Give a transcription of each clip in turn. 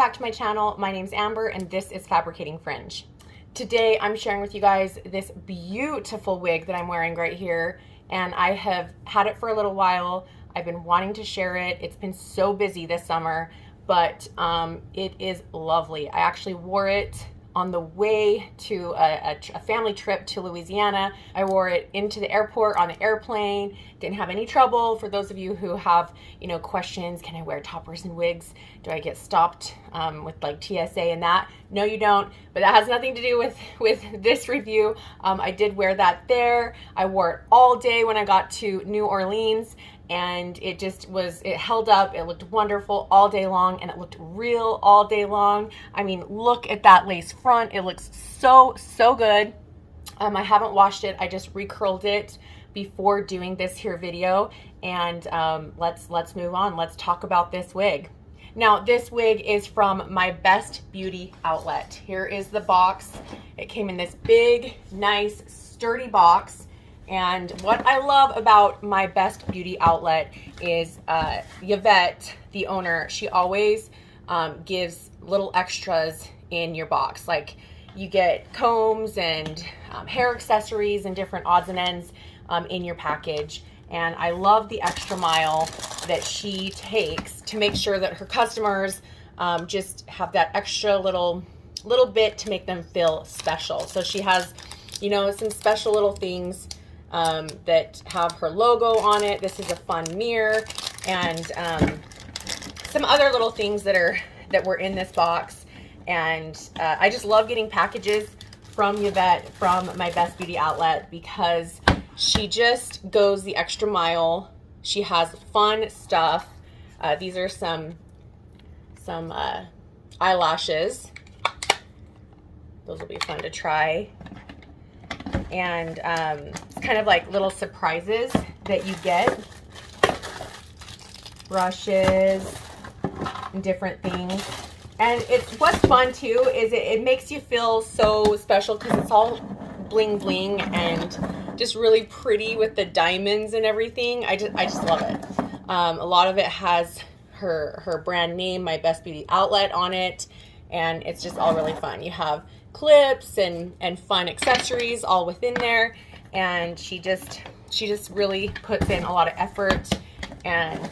back to my channel. My name's Amber and this is Fabricating Fringe. Today I'm sharing with you guys this beautiful wig that I'm wearing right here, and I have had it for a little while. I've been wanting to share it. It's been so busy this summer, but it is lovely. I actually wore it on the way to a family trip to Louisiana. I wore it into the airport on the airplane. Didn't have any trouble. For those of you who have, questions, can I wear toppers and wigs? Do I get stopped with like TSA and that? No, you don't. But that has nothing to do with this review. I did wear that there. I wore it all day when I got to New Orleans, and it held up. It looked wonderful all day long, and it looked real all day long. I mean, look at that lace front. It looks so good. I haven't washed it. I just recurled it before doing this here video, and let's move on. Let's talk about this wig. Now, this wig is from My Best Beauty outlet. Here is the box. It came in this big, nice, sturdy box. And what I love about My Best Beauty outlet is Yvette, the owner, she always gives little extras in your box. Like, you get combs and hair accessories and different odds and ends in your package. And I love the extra mile that she takes to make sure that her customers just have that extra little bit to make them feel special. So she has, some special little things that have her logo on it. This is a fun mirror, and some other little things that were in this box. And I just love getting packages from Yvette from My Best Beauty outlet because she just goes the extra mile. She has fun stuff. These are some eyelashes. Those will be fun to try. And it's kind of like little surprises that you get. Brushes and different things. And what's fun too is it makes you feel so special because it's all bling bling and just really pretty with the diamonds and everything. I just love it. A lot of it has her brand name, My Best Beauty outlet, on it, and it's just all really fun. You have clips and fun accessories all within there, and she just really puts in a lot of effort, and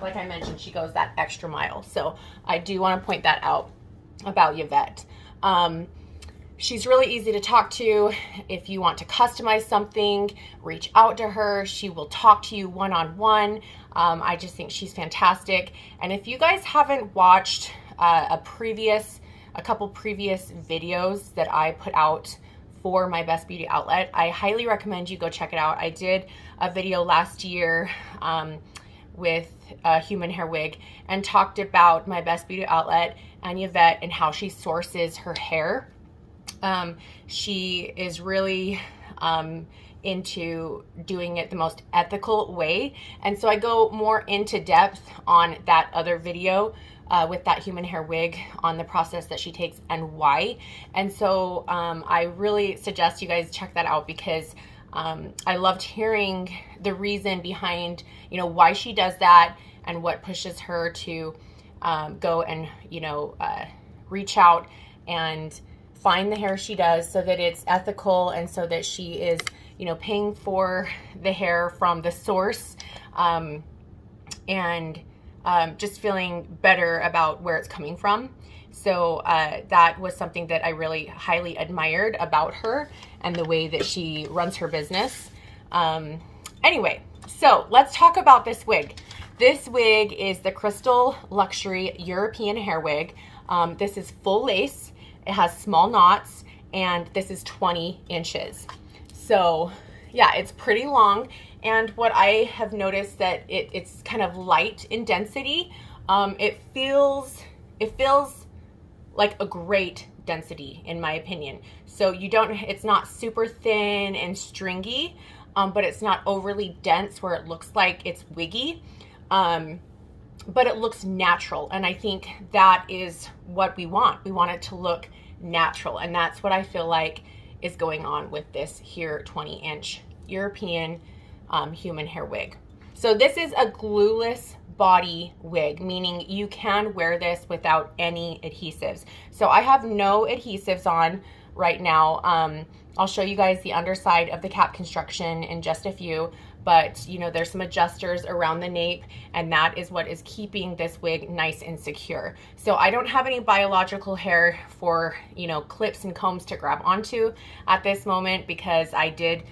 like I mentioned, she goes that extra mile. So I do want to point that out about Yvette. She's really easy to talk to. If you want to customize something, reach out to her. She will talk to you one-on-one. I just think she's fantastic. And if you guys haven't watched a couple previous videos that I put out for My Best Beauty outlet, I highly recommend you go check it out. I did a video last year with a human hair wig and talked about My Best Beauty outlet and Yvette and how she sources her hair. She is really into doing it the most ethical way, and so I go more into depth on that other video with that human hair wig on the process that she takes and why. And so I really suggest you guys check that out because I loved hearing the reason behind why she does that and what pushes her to go and reach out and find the hair she does so that it's ethical and so that she is paying for the hair from the source, and just feeling better about where it's coming from. So that was something that I really highly admired about her and the way that she runs her business. Anyway, so let's talk about this wig. This wig is the Crystal Luxury European hair wig. This is full lace. It has small knots, and this is 20 inches. So yeah, it's pretty long. And what I have noticed that it's kind of light in density. It feels like a great density in my opinion. So it's not super thin and stringy, but it's not overly dense where it looks like it's wiggy. But it looks natural, and I think that is what we want. We want it to look natural, and that's what I feel like is going on with this here 20-inch European human hair wig. So this is a glueless body wig, meaning you can wear this without any adhesives. So I have no adhesives on right now. I'll show you guys the underside of the cap construction in just a few, but you know, there's some adjusters around the nape, and that is what is keeping this wig nice and secure. So I don't have any biological hair for, you know, clips and combs to grab onto at this moment, because I did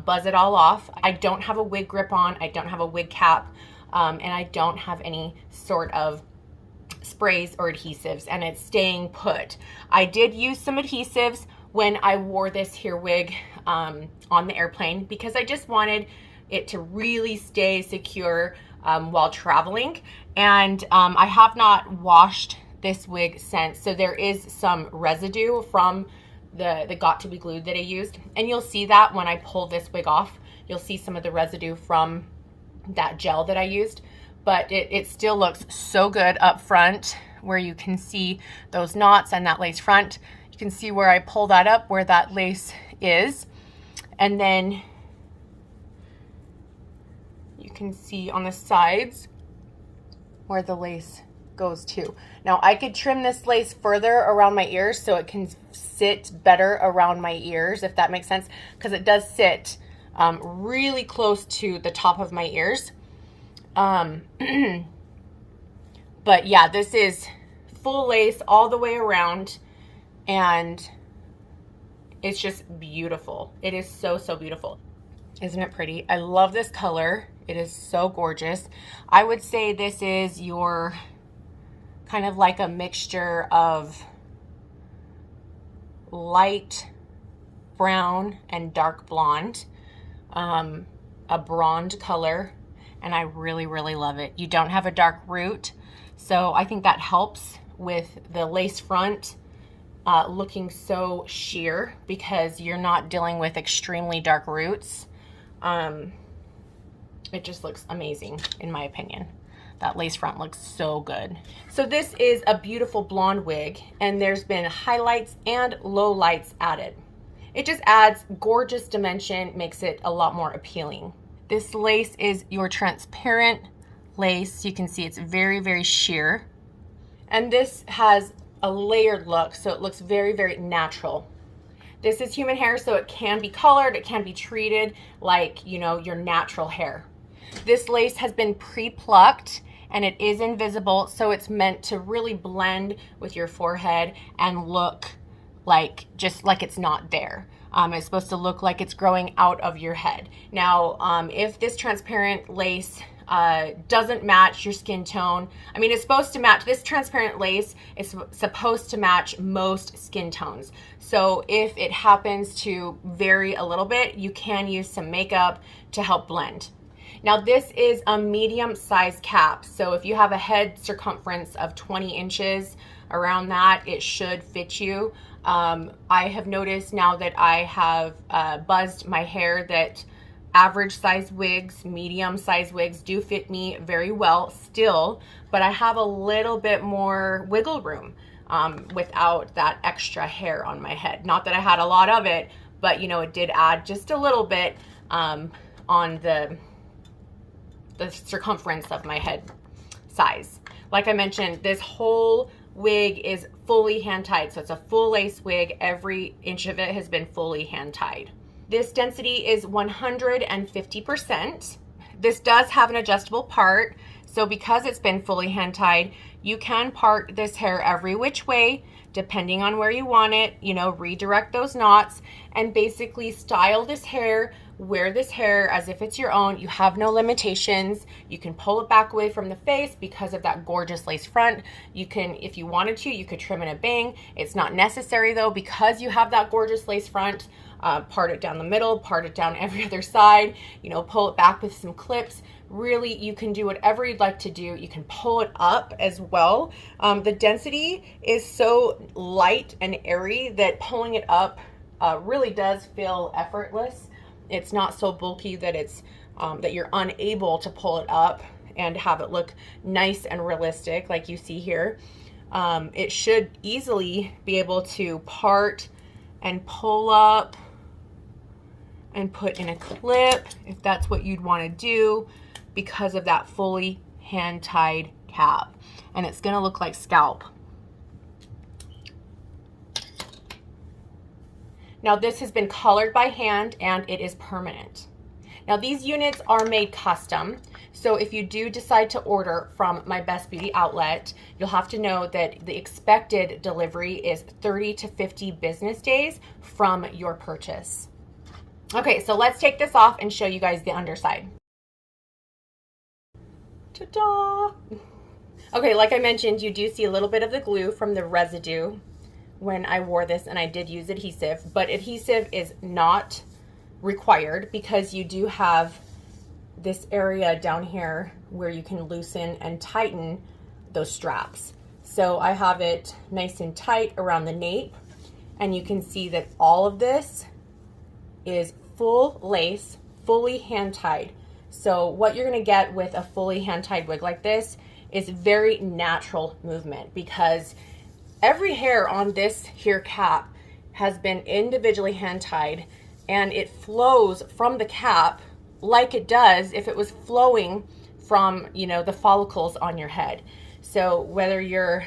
buzz it all off. I don't have a wig grip on, I don't have a wig cap, and I don't have any sort of sprays or adhesives, and it's staying put. I did use some adhesives when I wore this here wig on the airplane, because I just wanted it to really stay secure while traveling. And I have not washed this wig since, so there is some residue from the got to be glued that I used, and you'll see that when I pull this wig off. You'll see some of the residue from that gel that I used, but it still looks so good up front, where you can see those knots and that lace front. You can see where I pull that up, where that lace is, and then you can see on the sides where the lace goes to. Now I could trim this lace further around my ears so it can sit better around my ears, if that makes sense, because it does sit really close to the top of my ears. But yeah, this is full lace all the way around, and it's just beautiful. It is so, so beautiful. Isn't it pretty? I love this color. It is so gorgeous. I would say this is your kind of like a mixture of light brown and dark blonde, a bronze color, and I really, really love it. You don't have a dark root, so I think that helps with the lace front looking so sheer, because you're not dealing with extremely dark roots. It just looks amazing in my opinion. That lace front looks so good. So this is a beautiful blonde wig, and there's been highlights and lowlights added. It just adds gorgeous dimension, makes it a lot more appealing. This lace is your transparent lace. You can see it's very, very sheer. And this has a layered look, so it looks very, very natural. This is human hair, so it can be colored, it can be treated like, you know, your natural hair. This lace has been pre-plucked, and it is invisible, so it's meant to really blend with your forehead and look like, just like it's not there. It's supposed to look like it's growing out of your head. Now, if this transparent lace doesn't match your skin tone, I mean, it's supposed to match, this transparent lace is supposed to match most skin tones. So if it happens to vary a little bit, you can use some makeup to help blend. Now this is a medium size cap, so if you have a head circumference of 20 inches, around that, it should fit you. I have noticed now that I have buzzed my hair that average size wigs, medium size wigs do fit me very well still, but I have a little bit more wiggle room without that extra hair on my head. Not that I had a lot of it, but you know, it did add just a little bit on the circumference of my head size. Like I mentioned, this whole wig is fully hand tied, so it's a full lace wig. Every inch of it has been fully hand tied. This density is 150%. This does have an adjustable part, so because it's been fully hand tied, you can part this hair every which way depending on where you want it, you know, redirect those knots and basically style this hair, wear this hair as if it's your own. You have no limitations. You can pull it back away from the face because of that gorgeous lace front. You can, if you wanted to, you could trim in a bang. It's not necessary though, because you have that gorgeous lace front. Part it down the middle, part it down every other side, you know, pull it back with some clips. Really, you can do whatever you'd like to do. You can pull it up as well. The density is so light and airy that pulling it up really does feel effortless. It's not so bulky that it's that you're unable to pull it up and have it look nice and realistic like you see here. It should easily be able to part and pull up and put in a clip if that's what you'd want to do. because of that fully hand-tied cap. And it's gonna look like scalp. Now this has been colored by hand and it is permanent. Now these units are made custom, so if you do decide to order from My Best Beauty Outlet, you'll have to know that the expected delivery is 30 to 50 business days from your purchase. Okay, so let's take this off and show you guys the underside. Ta-da! Okay, like I mentioned, you do see a little bit of the glue from the residue when I wore this, and I did use adhesive, but adhesive is not required because you do have this area down here where you can loosen and tighten those straps. So I have it nice and tight around the nape, and you can see that all of this is full lace, fully hand tied. So what you're gonna get with a fully hand tied wig like this is very natural movement, because every hair on this here cap has been individually hand tied, and it flows from the cap like it does if it was flowing from, you know, the follicles on your head. So whether you're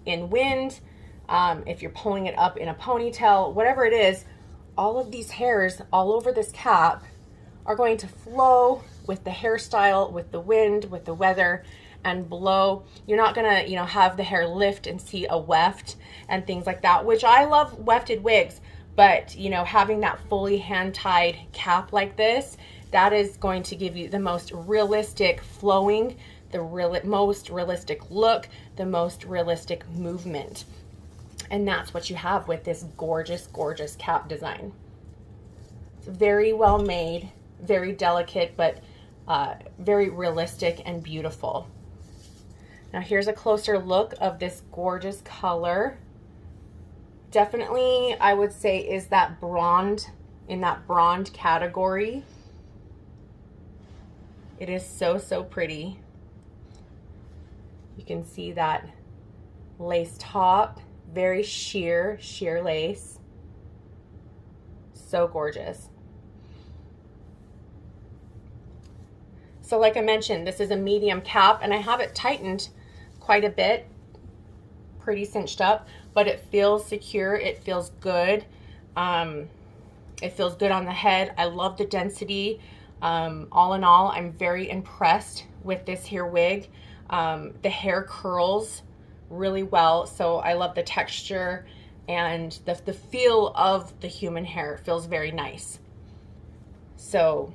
in wind, if you're pulling it up in a ponytail, whatever it is, all of these hairs all over this cap are going to flow with the hairstyle, with the wind, with the weather, and blow. You're not gonna, you know, have the hair lift and see a weft and things like that, which I love wefted wigs, but you know, having that fully hand-tied cap like this, that is going to give you the most realistic flowing, the most realistic look, the most realistic movement. And that's what you have with this gorgeous, gorgeous cap design. It's very well made, very delicate, but very realistic and beautiful. Now here's a closer look of this gorgeous color. Definitely, I would say, is that blonde, in that blonde category. It is so, so pretty. You can see that lace top, very sheer lace. So gorgeous. So like I mentioned, this is a medium cap, and I have it tightened quite a bit, pretty cinched up, but it feels secure, it feels good. It feels good on the head. I love the density. All in all, I'm very impressed with this here wig. The hair curls really well, so I love the texture, and the feel of the human hair feels very nice. So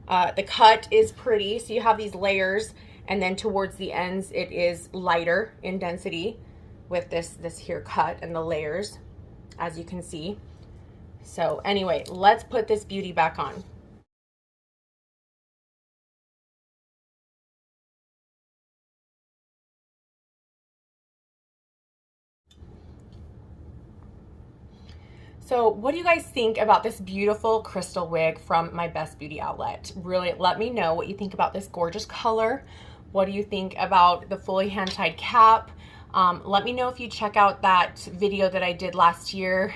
the cut is pretty, so you have these layers, and then towards the ends it is lighter in density with this here cut and the layers, as you can see. So anyway, let's put this beauty back on. So what do you guys think about this beautiful crystal wig from My Best Beauty Outlet? Really let me know what you think about this gorgeous color. What do you think about the fully hand-tied cap? Let me know if you check out that video that I did last year.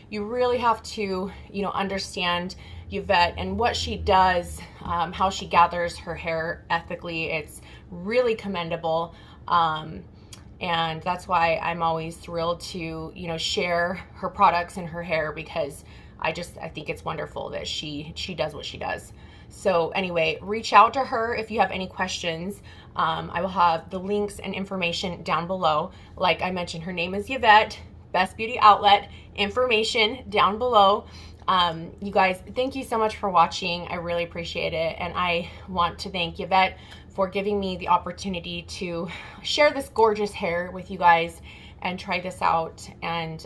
You really have to, you know, understand Yvette and what she does, how she gathers her hair ethically. It's really commendable. And that's why I'm always thrilled to, you know, share her products and her hair, because I think it's wonderful that she does what she does. So anyway, reach out to her if you have any questions. I will have the links and information down below. Like I mentioned, her name is Yvette, Best Beauty Outlet, information down below. You guys, thank you so much for watching. I really appreciate it. And I want to thank Yvette for giving me the opportunity to share this gorgeous hair with you guys and try this out. And,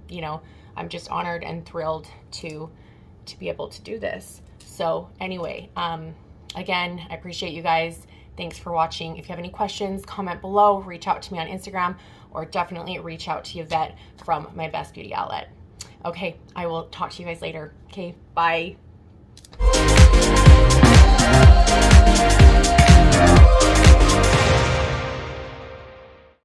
you know, I'm just honored and thrilled to be able to do this. So anyway, again, I appreciate you guys. Thanks for watching. If you have any questions, comment below, reach out to me on Instagram, or definitely reach out to Yvette from My Best Beauty Outlet. Okay, I will talk to you guys later. Okay, bye.